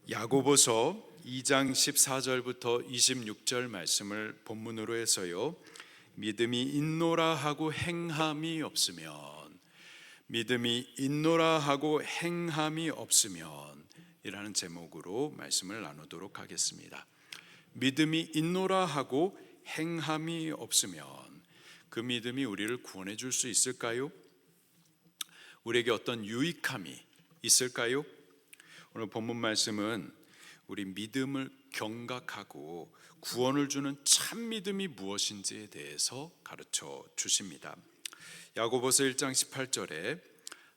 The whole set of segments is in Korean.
야고보서 2장 14절부터 26절 말씀을 본문으로 해서요, 믿음이 있노라 하고 행함이 없으면, 믿음이 있노라 하고 행함이 없으면 이라는 제목으로 말씀을 나누도록 하겠습니다. 믿음이 있노라 하고 행함이 없으면 그 믿음이 우리를 구원해 줄 수 있을까요? 우리에게 어떤 유익함이 있을까요? 오늘 본문 말씀은 우리 믿음을 경각하고 구원을 주는 참 믿음이 무엇인지에 대해서 가르쳐 주십니다. 야고보서 1장 18절에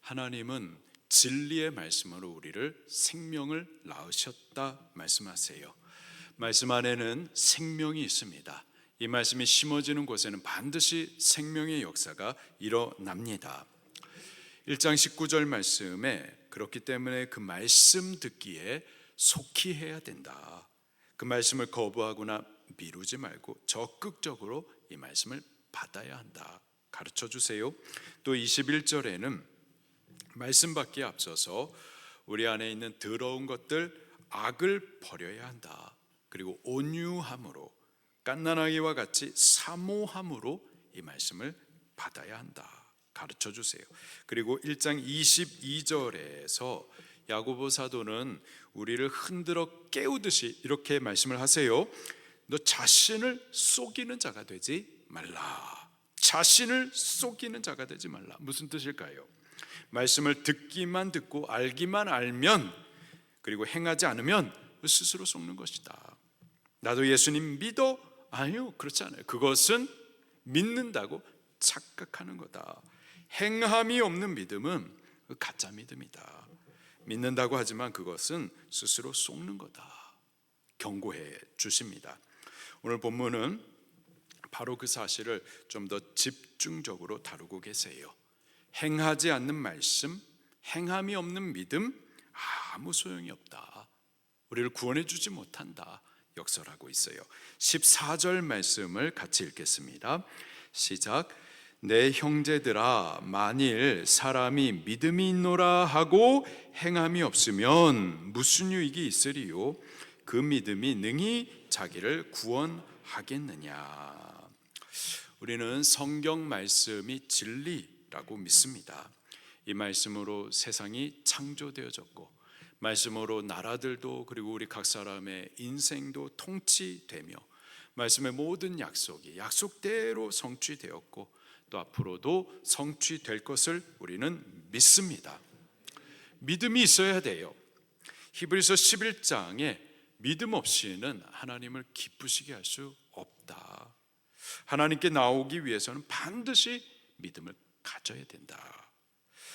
하나님은 진리의 말씀으로 우리를 생명을 낳으셨다 말씀하세요. 말씀 안에는 생명이 있습니다. 이 말씀이 심어지는 곳에는 반드시 생명의 역사가 일어납니다. 1장 19절 말씀에 그렇기 때문에 그 말씀 듣기에 속히 해야 된다. 그 말씀을 거부하거나 미루지 말고 적극적으로 이 말씀을 받아야 한다. 가르쳐 주세요. 또 21절에는 말씀 받기에 앞서서 우리 안에 있는 더러운 것들, 악을 버려야 한다. 그리고 온유함으로, 갓난아기와 같이 사모함으로 이 말씀을 받아야 한다. 가르쳐 주세요. 그리고 1장 22절에서 야고보 사도는 우리를 흔들어 깨우듯이 이렇게 말씀을 하세요. 너 자신을 속이는 자가 되지 말라. 자신을 속이는 자가 되지 말라. 무슨 뜻일까요? 말씀을 듣기만 듣고 알기만 알면, 그리고 행하지 않으면 스스로 속는 것이다. 나도 예수님 믿어? 아니요, 그렇지 않아요. 그것은 믿는다고 착각하는 거다. 행함이 없는 믿음은 가짜 믿음이다. 믿는다고 하지만 그것은 스스로 속는 거다. 경고해 주십니다. 오늘 본문은 바로 그 사실을 좀 더 집중적으로 다루고 계세요. 행하지 않는 말씀, 행함이 없는 믿음, 아무 소용이 없다. 우리를 구원해 주지 못한다. 역설하고 있어요. 14절 말씀을 같이 읽겠습니다. 시작. 내 형제들아, 만일 사람이 믿음이 있노라 하고 행함이 없으면 무슨 유익이 있으리요? 그 믿음이 능히 자기를 구원하겠느냐? 우리는 성경 말씀이 진리라고 믿습니다. 이 말씀으로 세상이 창조되어졌고, 말씀으로 나라들도 그리고 우리 각 사람의 인생도 통치되며, 말씀의 모든 약속이 약속대로 성취되었고 또 앞으로도 성취될 것을 우리는 믿습니다. 믿음이 있어야 돼요. 히브리서 11장에 믿음 없이는 하나님을 기쁘시게 할 수 없다. 하나님께 나오기 위해서는 반드시 믿음을 가져야 된다.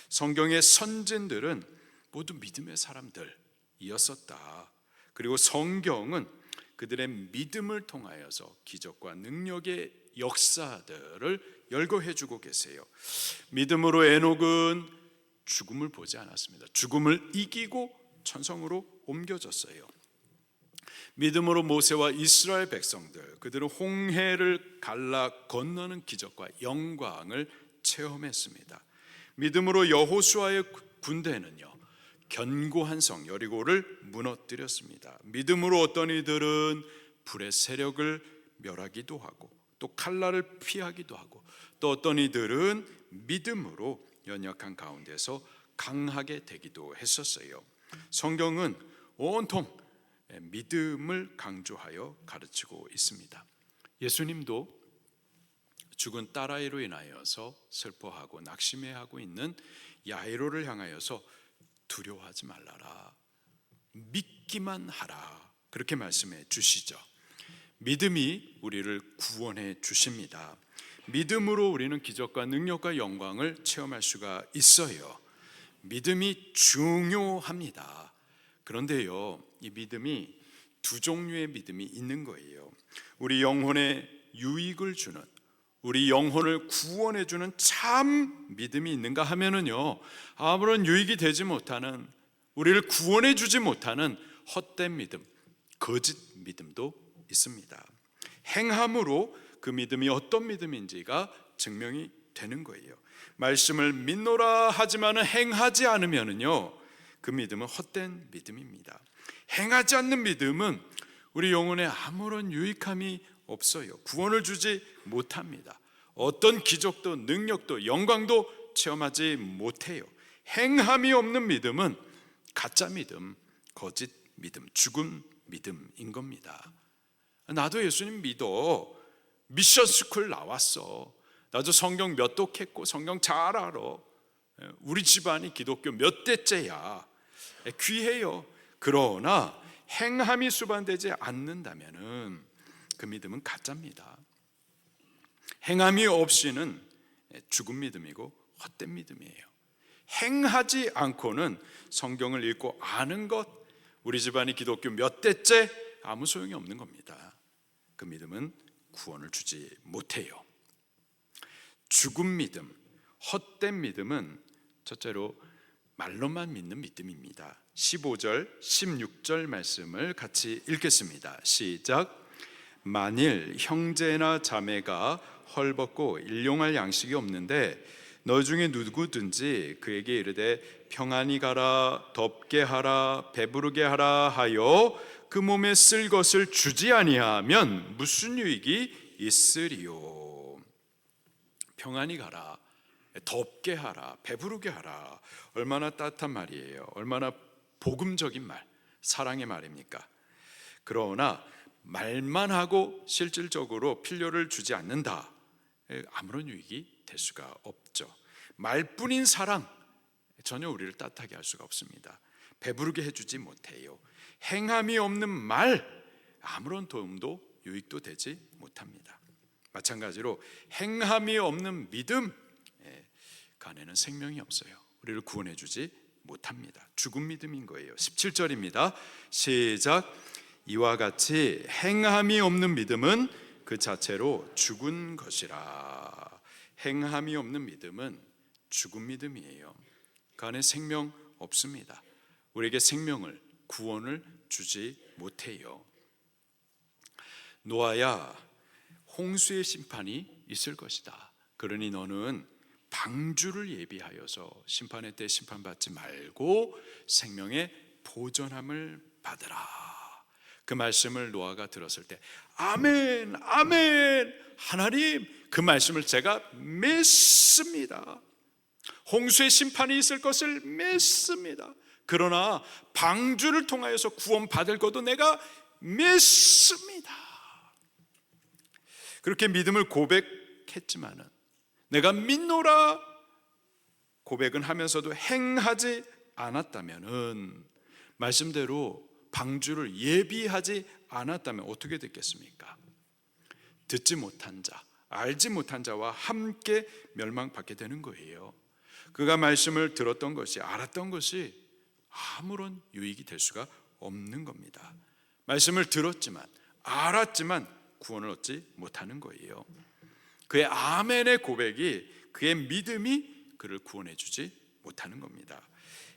성경의 선진들은 모두 믿음의 사람들이었었다. 그리고 성경은 그들의 믿음을 통하여서 기적과 능력의 역사들을 열거해 주고 계세요. 믿음으로 에녹은 죽음을 보지 않았습니다. 죽음을 이기고 천성으로 옮겨졌어요. 믿음으로 모세와 이스라엘 백성들, 그들은 홍해를 갈라 건너는 기적과 영광을 체험했습니다. 믿음으로 여호수아의 군대는요, 견고한 성 여리고를 무너뜨렸습니다. 믿음으로 어떤 이들은 불의 세력을 멸하기도 하고 또 칼날을 피하기도 하고, 또 어떤 이들은 믿음으로 연약한 가운데서 강하게 되기도 했었어요. 성경은 온통 믿음을 강조하여 가르치고 있습니다. 예수님도 죽은 딸아이로 인하여서 슬퍼하고 낙심해하고 있는 야이로를 향하여서 두려워하지 말라라, 믿기만 하라, 그렇게 말씀해 주시죠. 믿음이 우리를 구원해 주십니다. 믿음으로 우리는 기적과 능력과 영광을 체험할 수가 있어요. 믿음이 중요합니다. 그런데요, 이 믿음이 두 종류의 믿음이 있는 거예요. 우리 영혼에 유익을 주는, 우리 영혼을 구원해 주는 참 믿음이 있는가 하면은요, 아무런 유익이 되지 못하는, 우리를 구원해 주지 못하는 헛된 믿음, 거짓 믿음도 있습니다. 행함으로 그 믿음이 어떤 믿음인지가 증명이 되는 거예요. 말씀을 믿노라 하지만 행하지 않으면은요, 그 믿음은 헛된 믿음입니다. 행하지 않는 믿음은 우리 영혼에 아무런 유익함이 없어요. 구원을 주지 못합니다. 어떤 기적도 능력도 영광도 체험하지 못해요. 행함이 없는 믿음은 가짜 믿음, 거짓 믿음, 죽은 믿음인 겁니다. 나도 예수님 믿어. 미션 스쿨 나왔어. 나도 성경 몇 독했고 성경 잘 알아. 우리 집안이 기독교 몇 대째야. 귀해요. 그러나 행함이 수반되지 않는다면 그 믿음은 가짜입니다. 행함이 없이는 죽은 믿음이고 헛된 믿음이에요. 행하지 않고는 성경을 읽고 아는 것, 우리 집안이 기독교 몇 대째 아무 소용이 없는 겁니다. 그 믿음은 구원을 주지 못해요. 죽은 믿음, 헛된 믿음은 첫째로 말로만 믿는 믿음입니다. 15절, 16절 말씀을 같이 읽겠습니다. 시작. 만일 형제나 자매가 헐벗고 일용할 양식이 없는데 너 중에 누구든지 그에게 이르되 평안히 가라, 덥게 하라, 배부르게 하라 하여 그 몸에 쓸 것을 주지 아니하면 무슨 유익이 있으리요. 평안히 가라, 덥게 하라, 배부르게 하라. 얼마나 따뜻한 말이에요. 얼마나 복음적인 말, 사랑의 말입니까? 그러나 말만 하고 실질적으로 필요를 주지 않는다, 아무런 유익이 될 수가 없죠. 말뿐인 사랑 전혀 우리를 따뜻하게 할 수가 없습니다. 배부르게 해주지 못해요. 행함이 없는 말 아무런 도움도 유익도 되지 못합니다. 마찬가지로 행함이 없는 믿음, 그 안에는 생명이 없어요. 우리를 구원해 주지 못합니다. 죽은 믿음인 거예요. 17절입니다. 시작. 이와 같이 행함이 없는 믿음은 그 자체로 죽은 것이라. 행함이 없는 믿음은 죽은 믿음이에요. 그 안에 생명 없습니다. 우리에게 생명을, 구원을 주지 못해요. 노아야, 홍수의 심판이 있을 것이다. 그러니 너는 방주를 예비하여서 심판의 때 심판받지 말고 생명의 보전함을 받으라. 그 말씀을 노아가 들었을 때 아멘, 아멘, 하나님, 그 말씀을 제가 믿습니다. 홍수의 심판이 있을 것을 믿습니다. 그러나 방주를 통하여서 구원받을 것도 내가 믿습니다. 그렇게 믿음을 고백했지만은, 내가 믿노라 고백은 하면서도 행하지 않았다면은, 말씀대로 방주를 예비하지 않았다면 어떻게 됐겠습니까? 듣지 못한 자, 알지 못한 자와 함께 멸망받게 되는 거예요. 그가 말씀을 들었던 것이, 알았던 것이 아무런 유익이 될 수가 없는 겁니다. 말씀을 들었지만, 알았지만 구원을 얻지 못하는 거예요. 그의 아멘의 고백이, 그의 믿음이 그를 구원해 주지 못하는 겁니다.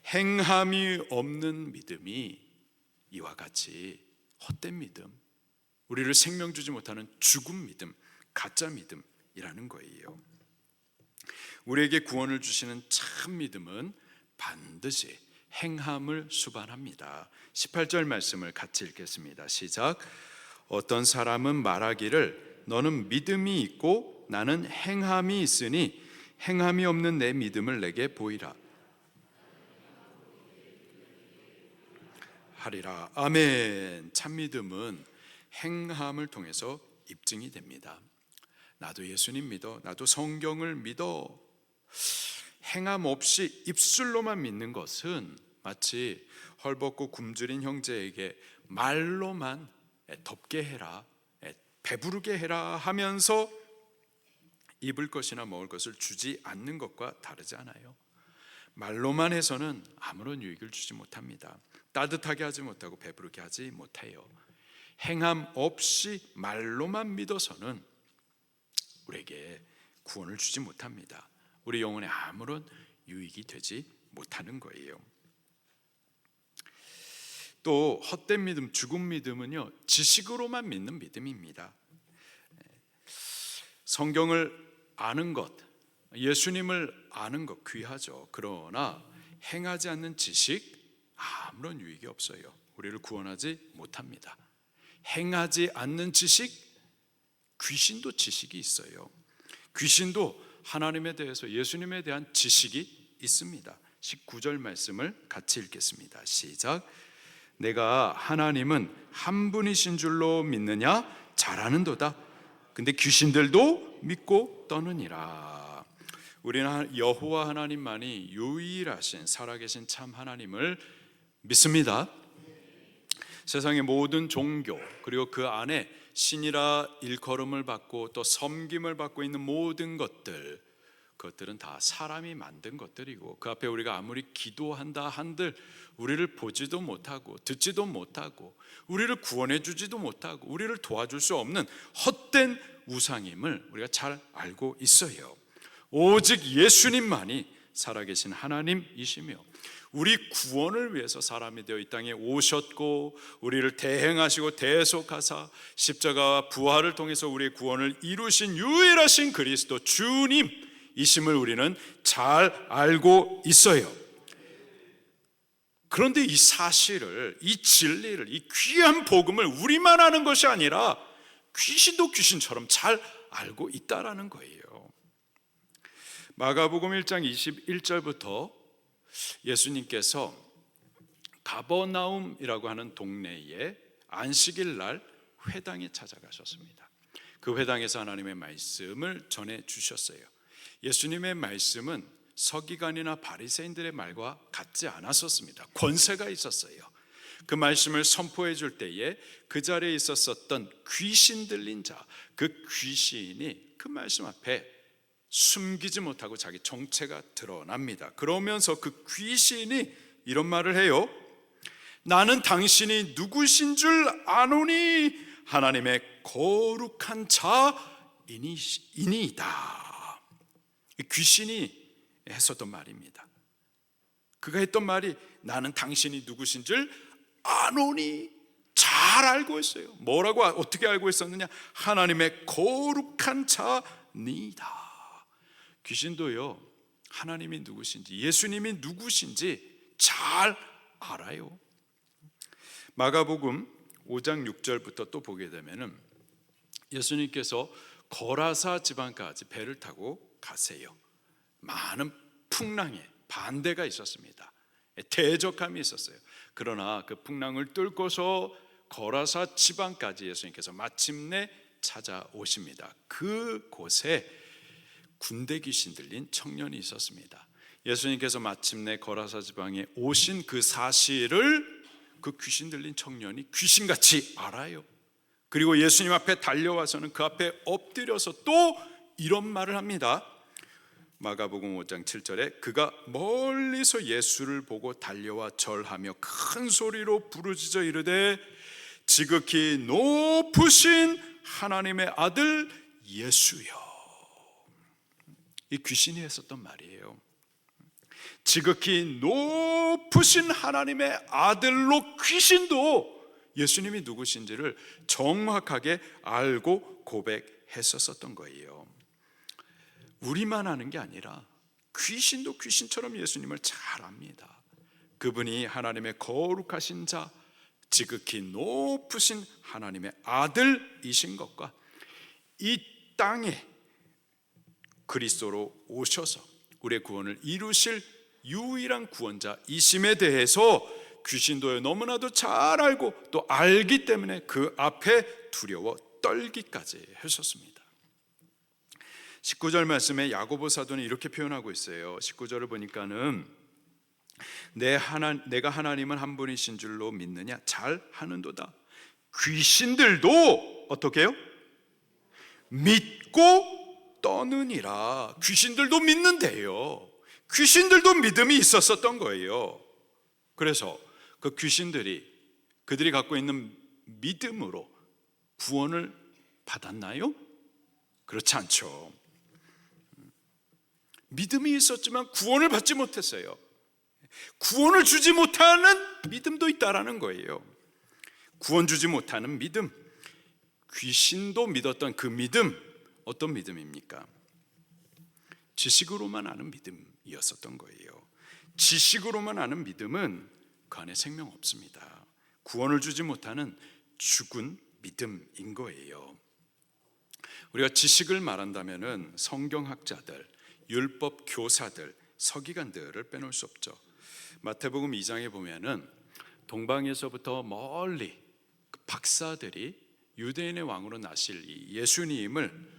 행함이 없는 믿음이 이와 같이 헛된 믿음, 우리를 생명 주지 못하는 죽은 믿음, 가짜 믿음이라는 거예요. 우리에게 구원을 주시는 참 믿음은 반드시 행함을 수반합니다. 18절 말씀을 같이 읽겠습니다. 시작. 어떤 사람은 말하기를 너는 믿음이 있고 나는 행함이 있으니 행함이 없는 내 믿음을 내게 보이라 하리라. 아멘. 참 믿음은 행함을 통해서 입증이 됩니다. 나도 예수님 믿어, 나도 성경을 믿어. 행함 없이 입술로만 믿는 것은 마치 헐벗고 굶주린 형제에게 말로만 덥게 해라, 배부르게 해라 하면서 입을 것이나 먹을 것을 주지 않는 것과 다르지 않아요. 말로만 해서는 아무런 유익을 주지 못합니다. 따뜻하게 하지 못하고 배부르게 하지 못해요. 행함 없이 말로만 믿어서는 우리에게 구원을 주지 못합니다. 우리 영혼에 아무런 유익이 되지 못하는 거예요. 또 헛된 믿음, 죽은 믿음은요, 지식으로만 믿는 믿음입니다. 성경을 아는 것, 예수님을 아는 것 귀하죠. 그러나 행하지 않는 지식, 아무런 유익이 없어요. 우리를 구원하지 못합니다. 행하지 않는 지식, 귀신도 지식이 있어요. 귀신도 하나님에 대해서, 예수님에 대한 지식이 있습니다. 19절 말씀을 같이 읽겠습니다. 시작. 내가 하나님은 한 분이신 줄로 믿느냐? 잘하는도다. 근데 귀신들도 믿고 떠느니라. 우리는 여호와 하나님만이 유일하신 살아계신 참 하나님을 믿습니다. 세상의 모든 종교, 그리고 그 안에 신이라 일컬음을 받고 또 섬김을 받고 있는 모든 것들, 그것들은 다 사람이 만든 것들이고, 그 앞에 우리가 아무리 기도한다 한들 우리를 보지도 못하고 듣지도 못하고 우리를 구원해 주지도 못하고 우리를 도와줄 수 없는 헛된 우상임을 우리가 잘 알고 있어요. 오직 예수님만이 살아계신 하나님이시며 우리 구원을 위해서 사람이 되어 이 땅에 오셨고, 우리를 대행하시고 대속하사 십자가와 부활을 통해서 우리의 구원을 이루신 유일하신 그리스도 주님이심을 우리는 잘 알고 있어요. 그런데 이 사실을, 이 진리를, 이 귀한 복음을 우리만 아는 것이 아니라 귀신도 귀신처럼 잘 알고 있다라는 거예요. 마가복음 1장 21절부터 예수님께서 가버나움이라고 하는 동네에 안식일 날 회당에 찾아가셨습니다. 그 회당에서 하나님의 말씀을 전해 주셨어요. 예수님의 말씀은 서기관이나 바리새인들의 말과 같지 않았었습니다. 권세가 있었어요. 그 말씀을 선포해 줄 때에 그 자리에 있었던 귀신 들린 자, 그 귀신이 그 말씀 앞에 숨기지 못하고 자기 정체가 드러납니다. 그러면서 그 귀신이 이런 말을 해요. 나는 당신이 누구신 줄 아노니 하나님의 거룩한 자이니이다. 귀신이 했었던 말입니다. 그가 했던 말이 나는 당신이 누구신 줄 아노니, 잘 알고 있어요. 뭐라고, 어떻게 알고 있었느냐? 하나님의 거룩한 자니이다. 귀신도요, 하나님이 누구신지, 예수님이 누구신지 잘 알아요. 마가복음 5장 6절부터 또 보게 되면은 예수님께서 거라사 지방까지 배를 타고 가세요. 많은 풍랑에 반대가 있었습니다. 대적함이 있었어요. 그러나 그 풍랑을 뚫고서 거라사 지방까지 예수님께서 마침내 찾아오십니다. 그곳에 군대 귀신 들린 청년이 있었습니다. 예수님께서 마침내 거라사 지방에 오신 그 사실을 그 귀신 들린 청년이 귀신같이 알아요. 그리고 예수님 앞에 달려와서는 그 앞에 엎드려서 또 이런 말을 합니다. 마가복음 5장 7절에 그가 멀리서 예수를 보고 달려와 절하며 큰 소리로 부르짖어 이르되 지극히 높으신 하나님의 아들 예수여. 이 귀신이 했었던 말이에요. 지극히 높으신 하나님의 아들로 귀신도 예수님이 누구신지를 정확하게 알고 고백했었던 거예요. 우리만 아는 게 아니라 귀신도 귀신처럼 예수님을 잘 압니다. 그분이 하나님의 거룩하신 자, 지극히 높으신 하나님의 아들이신 것과 이 땅에 그리스도로 오셔서 우리의 구원을 이루실 유일한 구원자이심에 대해서 귀신도 너무나도 잘 알고 또 알기 때문에 그 앞에 두려워 떨기까지 하셨습니다. 19절 말씀에 야고보 사도는 이렇게 표현하고 있어요. 19절을 보니까는 내가 하나님은 한 분이신 줄로 믿느냐? 잘 하는도다. 귀신들도 어떻게 해요? 믿고 떠느니라. 귀신들도 믿는데요. 귀신들도 믿음이 있었던 거예요. 그래서 그 귀신들이 그들이 갖고 있는 믿음으로 구원을 받았나요? 그렇지 않죠. 믿음이 있었지만 구원을 받지 못했어요. 구원을 주지 못하는 믿음도 있다라는 거예요. 구원 주지 못하는 믿음, 귀신도 믿었던 그 믿음, 어떤 믿음입니까? 지식으로만 아는 믿음이었었던 거예요. 지식으로만 아는 믿음은 그 안에 생명 없습니다. 구원을 주지 못하는 죽은 믿음인 거예요. 우리가 지식을 말한다면은 성경학자들, 율법 교사들, 서기관들을 빼놓을 수 없죠. 마태복음 2장에 보면은 동방에서부터 멀리 그 박사들이 유대인의 왕으로 나실 이 예수님을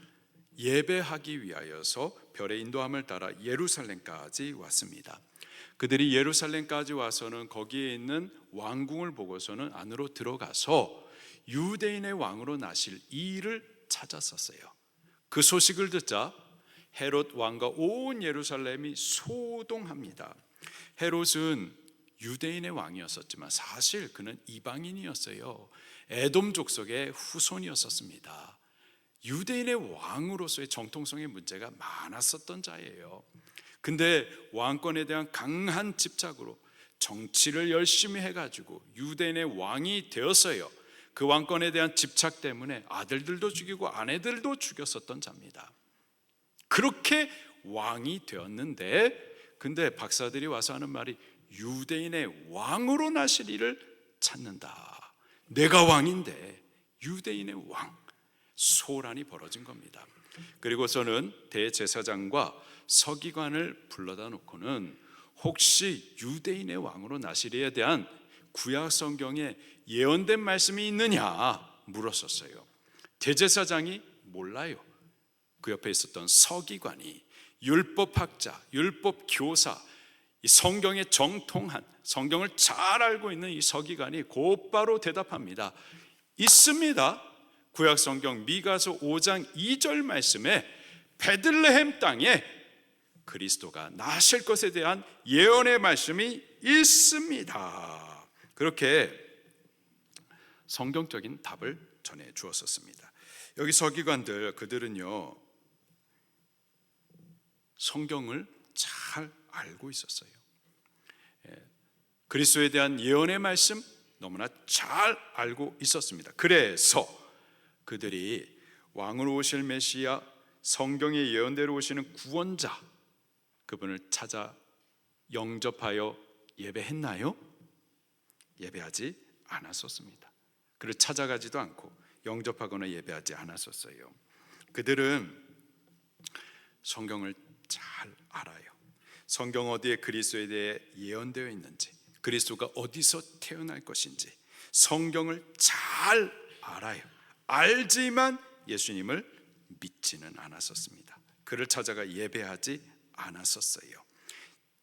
예배하기 위하여서 별의 인도함을 따라 예루살렘까지 왔습니다. 그들이 예루살렘까지 와서는 거기에 있는 왕궁을 보고서는 안으로 들어가서 유대인의 왕으로 나실 이를 찾았었어요. 그 소식을 듣자 헤롯 왕과 온 예루살렘이 소동합니다. 헤롯은 유대인의 왕이었었지만 사실 그는 이방인이었어요. 에돔 족속의 후손이었었습니다. 유대인의 왕으로서의 정통성의 문제가 많았었던 자예요. 근데 왕권에 대한 강한 집착으로 정치를 열심히 해가지고 유대인의 왕이 되었어요. 그 왕권에 대한 집착 때문에 아들들도 죽이고 아내들도 죽였었던 자입니다. 그렇게 왕이 되었는데, 근데 박사들이 와서 하는 말이 유대인의 왕으로 나실 이를 찾는다. 내가 왕인데 유대인의 왕. 소란이 벌어진 겁니다. 그리고서는 대제사장과 서기관을 불러다 놓고는 혹시 유대인의 왕으로 나시리에 대한 구약 성경에 예언된 말씀이 있느냐 물었었어요. 대제사장이 몰라요. 그 옆에 있었던 서기관이, 율법학자, 율법교사, 이 성경에 정통한, 성경을 잘 알고 있는 이 서기관이 곧바로 대답합니다. 있습니다. 구약 성경 미가서 5장 2절 말씀에 베들레헴 땅에 그리스도가 나실 것에 대한 예언의 말씀이 있습니다. 그렇게 성경적인 답을 전해 주었었습니다. 여기 서기관들, 그들은요 성경을 잘 알고 있었어요. 그리스도에 대한 예언의 말씀 너무나 잘 알고 있었습니다. 그래서 그들이 왕으로 오실 메시아, 성경의 예언대로 오시는 구원자, 그분을 찾아 영접하여 예배했나요? 예배하지 않았었습니다. 그를 찾아가지도 않고 영접하거나 예배하지 않았었어요. 그들은 성경을 잘 알아요. 성경 어디에 그리스도에 대해 예언되어 있는지, 그리스도가 어디서 태어날 것인지 성경을 잘 알아요. 알지만 예수님을 믿지는 않았었습니다. 그를 찾아가 예배하지 않았었어요.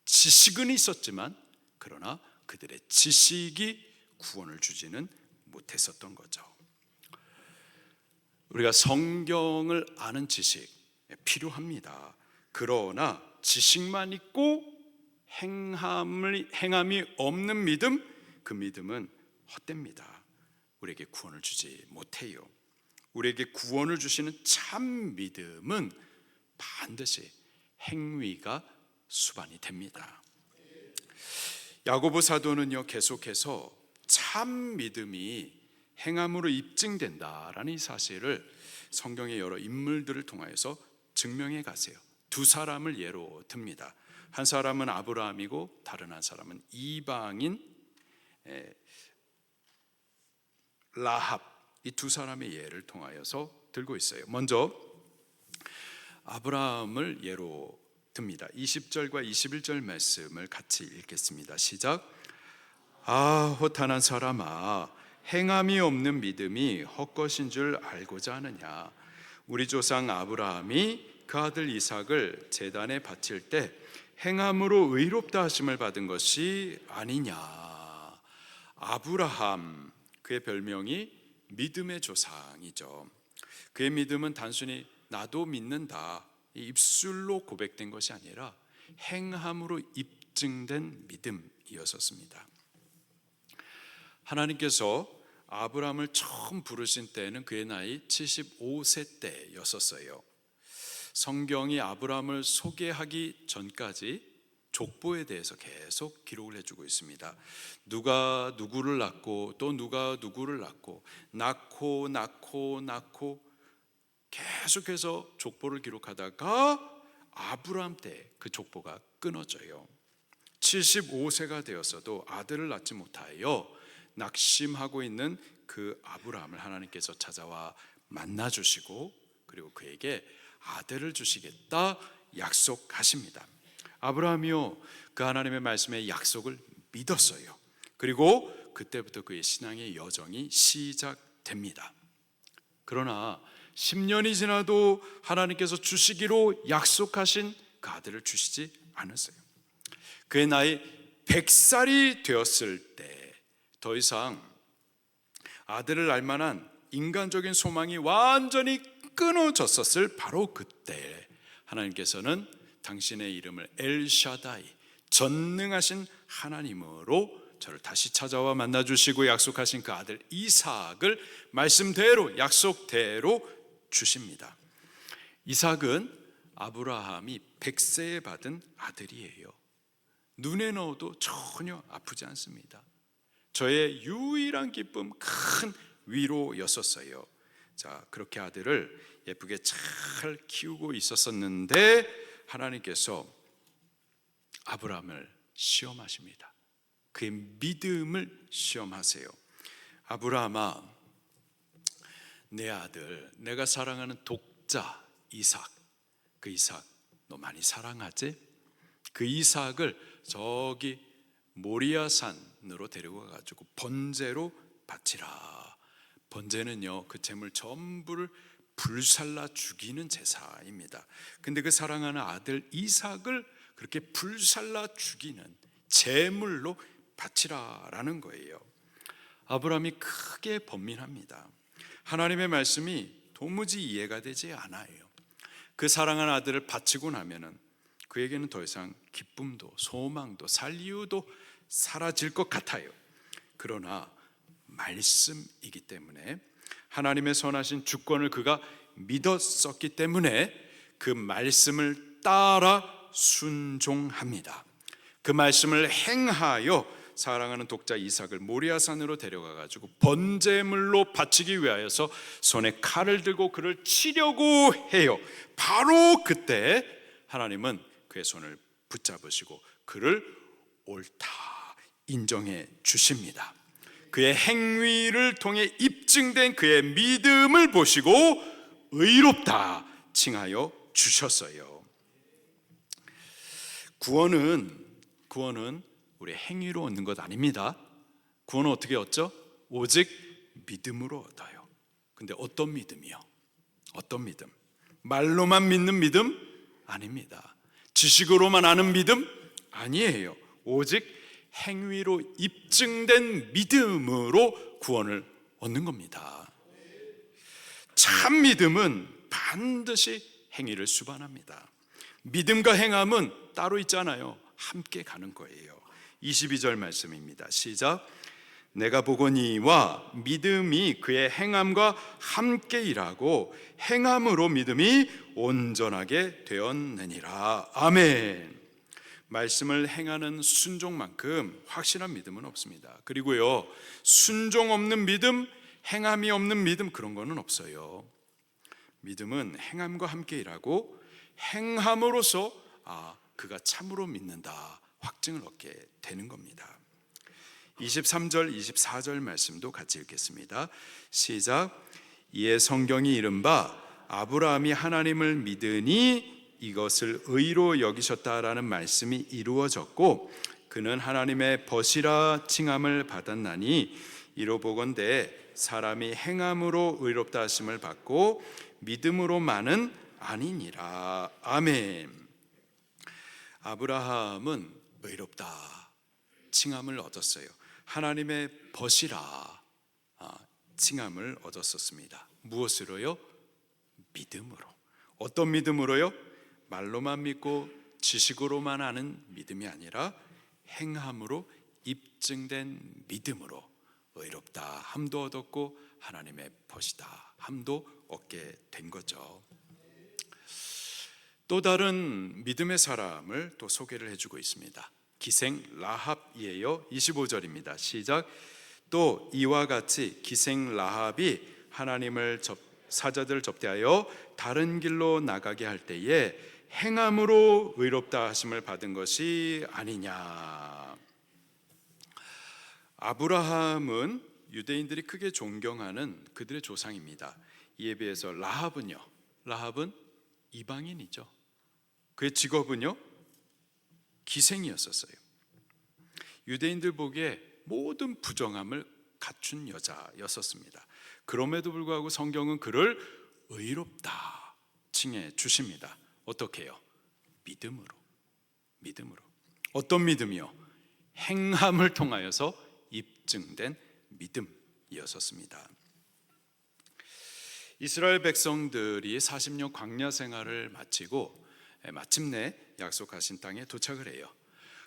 지식은 있었지만 그러나 그들의 지식이 구원을 주지는 못했었던 거죠. 우리가 성경을 아는 지식 필요합니다. 그러나 지식만 있고 행함이 없는 믿음, 그 믿음은 헛됩니다. 우리에게 구원을 주지 못해요. 우리에게 구원을 주시는 참 믿음은 반드시 행위가 수반이 됩니다. 야고보 사도는요 계속해서 참 믿음이 행함으로 입증된다라는 이 사실을 성경의 여러 인물들을 통하여서 증명해 가세요. 두 사람을 예로 듭니다. 한 사람은 아브라함이고 다른 한 사람은 이방인 라합, 이 두 사람의 예를 통하여서 들고 있어요. 먼저 아브라함을 예로 듭니다. 20절과 21절 말씀을 같이 읽겠습니다. 시작. 호탄한 사람아, 행함이 없는 믿음이 헛것인 줄 알고자 하느냐. 우리 조상 아브라함이 그 아들 이삭을 제단에 바칠 때 행함으로 의롭다 하심을 받은 것이 아니냐. 아브라함, 그의 별명이 믿음의 조상이죠. 그의 믿음은 단순히 나도 믿는다, 입술로 고백된 것이 아니라 행함으로 입증된 믿음이었습니다. 하나님께서 아브라함을 처음 부르신 때는 그의 나이 75세 때였었어요. 성경이 아브라함을 소개하기 전까지 족보에 대해서 계속 기록을 해주고 있습니다. 누가 누구를 낳고 또 누가 누구를 낳고 계속해서 족보를 기록하다가 아브라함 때 그 족보가 끊어져요. 75세가 되었어도 아들을 낳지 못하여 낙심하고 있는 그 아브라함을 하나님께서 찾아와 만나 주시고, 그리고 그에게 아들을 주시겠다 약속하십니다. 아브라함이요, 그 하나님의 말씀의 약속을 믿었어요. 그리고 그때부터 그의 신앙의 여정이 시작됩니다. 그러나 10년이 지나도 하나님께서 주시기로 약속하신 그 아들을 주시지 않았어요. 그의 나이 100살이 되었을 때 더 이상 아들을 낳을 만한 인간적인 소망이 완전히 끊어졌었을 바로 그때 하나님께서는 당신의 이름을 엘샤다이, 전능하신 하나님으로 저를 다시 찾아와 만나주시고 약속하신 그 아들 이삭을 말씀대로, 약속대로 주십니다. 이삭은 아브라함이 100세에 받은 아들이에요. 눈에 넣어도 전혀 아프지 않습니다. 저의 유일한 기쁨, 큰 위로였었어요. 자, 그렇게 아들을 예쁘게 잘 키우고 있었었는데 하나님께서 아브라함을 시험하십니다. 그의 믿음을 시험하세요. 아브라함아, 내 아들, 내가 사랑하는 독자 이삭, 그 이삭 너 많이 사랑하지? 그 이삭을 저기 모리아산으로 데리고 가지고 번제로 바치라. 번제는요, 그 재물 전부를 불살라 죽이는 제사입니다. 근데 그 사랑하는 아들 이삭을 그렇게 불살라 죽이는 제물로 바치라라는 거예요. 아브라함이 크게 번민합니다. 하나님의 말씀이 도무지 이해가 되지 않아요. 그 사랑하는 아들을 바치고 나면은 그에게는 더 이상 기쁨도 소망도 살 이유도 사라질 것 같아요. 그러나 말씀이기 때문에, 하나님의 선하신 주권을 그가 믿었었기 때문에 그 말씀을 따라 순종합니다. 그 말씀을 행하여 사랑하는 독자 이삭을 모리아산으로 데려가 가지고 번제물로 바치기 위하여서 손에 칼을 들고 그를 치려고 해요. 바로 그때 하나님은 그의 손을 붙잡으시고 그를 옳다 인정해 주십니다. 그의 행위를 통해 입증된 그의 믿음을 보시고 의롭다 칭하여 주셨어요. 구원은 우리 행위로 얻는 것 아닙니다. 구원은 어떻게 얻죠? 오직 믿음으로 얻어요. 근데 어떤 믿음이요? 어떤 믿음? 말로만 믿는 믿음? 아닙니다. 지식으로만 아는 믿음? 아니에요. 오직 행위로 입증된 믿음으로 구원을 얻는 겁니다. 참 믿음은 반드시 행위를 수반합니다. 믿음과 행함은 따로 있잖아요. 함께 가는 거예요. 22절 말씀입니다. 시작. 내가 보거니와 믿음이 그의 행함과 함께 일하고 행함으로 믿음이 온전하게 되었느니라. 아멘. 말씀을 행하는 순종만큼 확실한 믿음은 없습니다. 그리고요, 순종 없는 믿음, 행함이 없는 믿음, 그런 거는 없어요. 믿음은 행함과 함께 일하고 행함으로써 그가 참으로 믿는다 확증을 얻게 되는 겁니다. 23절 24절 말씀도 같이 읽겠습니다. 시작. 이에 성경이 이른바 아브라함이 하나님을 믿으니 이것을 의로 여기셨다라는 말씀이 이루어졌고 그는 하나님의 벗이라 칭함을 받았나니 이로 보건대 사람이 행함으로 의롭다 하심을 받고 믿음으로만은 아니니라. 아멘. 아브라함은 의롭다 칭함을 얻었어요. 하나님의 벗이라 칭함을 얻었었습니다. 무엇으로요? 믿음으로. 어떤 믿음으로요? 말로만 믿고 지식으로만 아는 믿음이 아니라 행함으로 입증된 믿음으로 의롭다 함도 얻었고 하나님의 벗이다 함도 얻게 된 거죠. 또 다른 믿음의 사람을 또 소개를 해주고 있습니다. 기생 라합이에요. 25절입니다. 시작. 또 이와 같이 기생 라합이 하나님을 사자들 접대하여 다른 길로 나가게 할 때에 행함으로 의롭다 하심을 받은 것이 아니냐. 아브라함은 유대인들이 크게 존경하는 그들의 조상입니다. 이에 비해서 라합은 이방인이죠. 그의 직업은요, 기생이었었어요. 유대인들 보기에 모든 부정함을 갖춘 여자였었습니다. 그럼에도 불구하고 성경은 그를 의롭다 칭해 주십니다. 어떻게 해요? 믿음으로. 어떤 믿음이요? 행함을 통하여서 입증된 믿음이었습니다. 이스라엘 백성들이 40년 광야 생활을 마치고 마침내 약속하신 땅에 도착을 해요.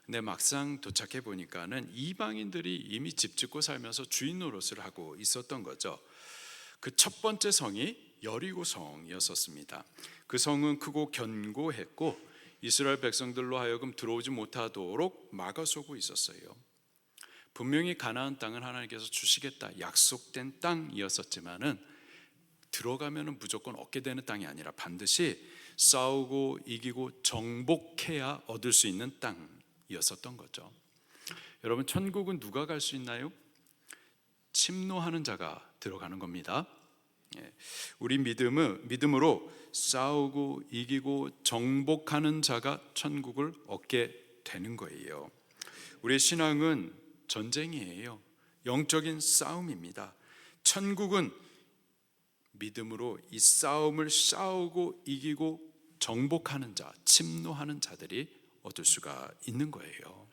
근데 막상 도착해 보니까는 이방인들이 이미 집 짓고 살면서 주인 노릇을 하고 있었던 거죠. 그 첫 번째 성이 여리고 성이었습니다. 그 성은 크고 견고했고 이스라엘 백성들로 하여금 들어오지 못하도록 막아서고 있었어요. 분명히 가나안 땅은 하나님께서 주시겠다 약속된 땅이었었지만은 들어가면은 무조건 얻게 되는 땅이 아니라 반드시 싸우고 이기고 정복해야 얻을 수 있는 땅이었었던 거죠. 여러분, 천국은 누가 갈 수 있나요? 침노하는 자가 들어가는 겁니다. 우리 믿음으로 싸우고 이기고 정복하는 자가 천국을 얻게 되는 거예요. 우리의 신앙은 전쟁이에요. 영적인 싸움입니다. 천국은 믿음으로 이 싸움을 싸우고 이기고 정복하는 자, 침노하는 자들이 얻을 수가 있는 거예요.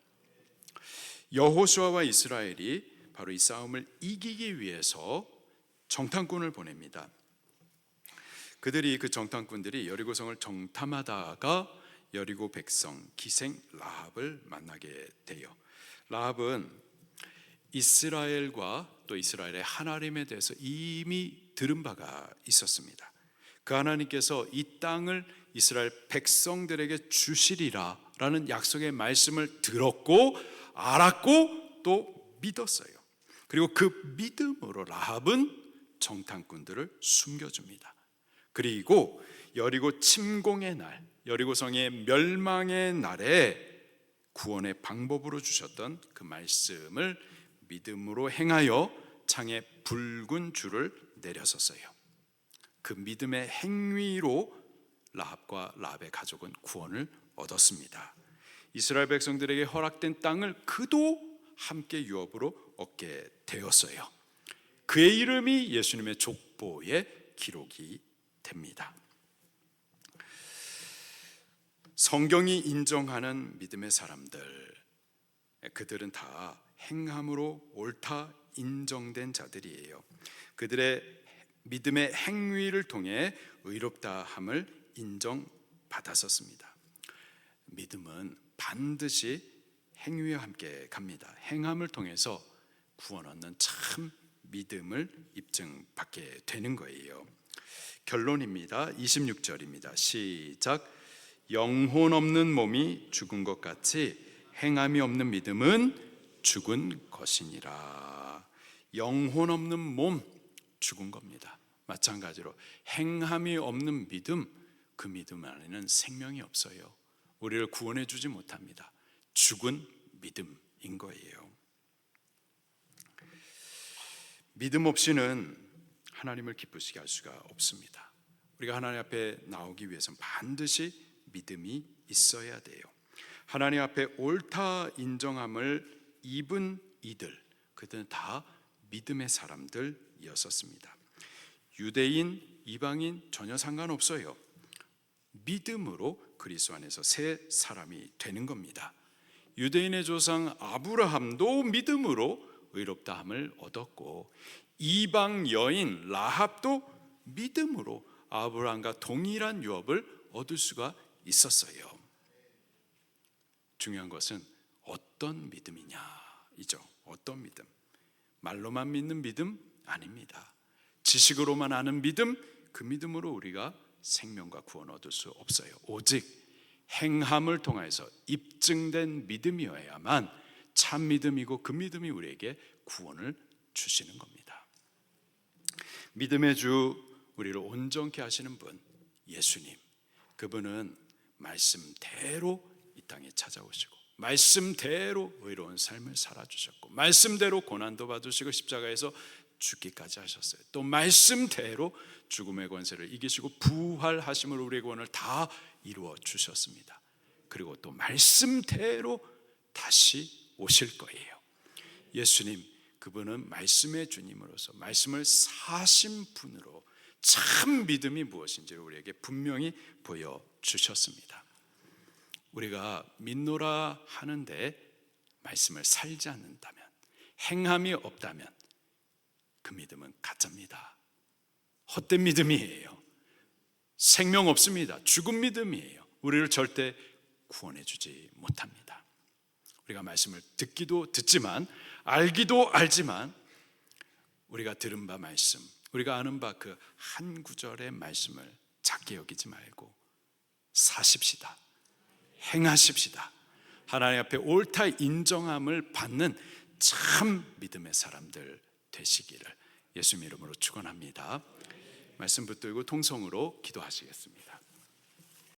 여호수아와 이스라엘이 바로 이 싸움을 이기기 위해서 정탐꾼을 보냅니다. 그 정탐꾼들이 여리고성을 정탐하다가 여리고 백성 기생 라합을 만나게 돼요. 라합은 이스라엘과 또 이스라엘의 하나님에 대해서 이미 들은 바가 있었습니다. 그 하나님께서 이 땅을 이스라엘 백성들에게 주시리라라는 약속의 말씀을 들었고 알았고 또 믿었어요. 그리고 그 믿음으로 라합은 정탐꾼들을 숨겨줍니다. 그리고 여리고 침공의 날, 여리고성의 멸망의 날에 구원의 방법으로 주셨던 그 말씀을 믿음으로 행하여 창에 붉은 줄을 내렸었어요. 그 믿음의 행위로 라합과 라합의 가족은 구원을 얻었습니다. 이스라엘 백성들에게 허락된 땅을 그도 함께 유업으로 얻게 되었어요. 그의 이름이 예수님의 족보에 기록이 됩니다. 성경이 인정하는 믿음의 사람들, 그들은 다 행함으로 옳다 인정된 자들이에요. 그들의 믿음의 행위를 통해 의롭다함을 인정받았었습니다. 믿음은 반드시 행위와 함께 갑니다. 행함을 통해서 구원 얻는 참 믿음을 입증받게 되는 거예요. 결론입니다. 26절입니다. 시작. 영혼 없는 몸이 죽은 것 같이 행함이 없는 믿음은 죽은 것이니라. 영혼 없는 몸 죽은 겁니다. 마찬가지로 행함이 없는 믿음, 그 믿음 안에는 생명이 없어요. 우리를 구원해 주지 못합니다. 죽은 믿음인 거예요. 믿음 없이는 하나님을 기쁘시게 할 수가 없습니다. 우리가 하나님 앞에 나오기 위해서는 반드시 믿음이 있어야 돼요. 하나님 앞에 옳다 인정함을 입은 이들, 그들은 다 믿음의 사람들이었습니다. 유대인, 이방인 전혀 상관없어요. 믿음으로 그리스도 안에서 새 사람이 되는 겁니다. 유대인의 조상 아브라함도 믿음으로 의롭다함을 얻었고, 이방 여인 라합도 믿음으로 아브라함과 동일한 유업을 얻을 수가 있었어요. 중요한 것은 어떤 믿음이냐이죠. 어떤 믿음? 말로만 믿는 믿음 아닙니다. 지식으로만 아는 믿음, 그 믿음으로 우리가 생명과 구원 얻을 수 없어요. 오직 행함을 통해서 입증된 믿음이어야만 참 믿음이고 그 믿음이 우리에게 구원을 주시는 겁니다. 믿음의 주, 우리를 온전케 하시는 분, 예수님. 그분은 말씀대로 이 땅에 찾아오시고 말씀대로 의로운 삶을 살아주셨고 말씀대로 고난도 받으시고 십자가에서 죽기까지 하셨어요. 또 말씀대로 죽음의 권세를 이기시고 부활하심으로 우리의 구원을 다 이루어 주셨습니다. 그리고 또 말씀대로 다시 오실 거예요. 예수님, 그분은 말씀의 주님으로서 말씀을 사신 분으로 참 믿음이 무엇인지를 우리에게 분명히 보여주셨습니다. 우리가 믿노라 하는데 말씀을 살지 않는다면, 행함이 없다면 그 믿음은 가짜입니다. 헛된 믿음이에요. 생명 없습니다. 죽은 믿음이에요. 우리를 절대 구원해 주지 못합니다. 우리가 말씀을 듣기도 듣지만, 알기도 알지만, 우리가 들은 바 말씀, 우리가 아는 바 그 한 구절의 말씀을 작게 여기지 말고 사십시다. 행하십시다. 하나님 앞에 옳다 인정함을 받는 참 믿음의 사람들 되시기를 예수님 이름으로 축원합니다. 말씀 붙들고 통성으로 기도하시겠습니다.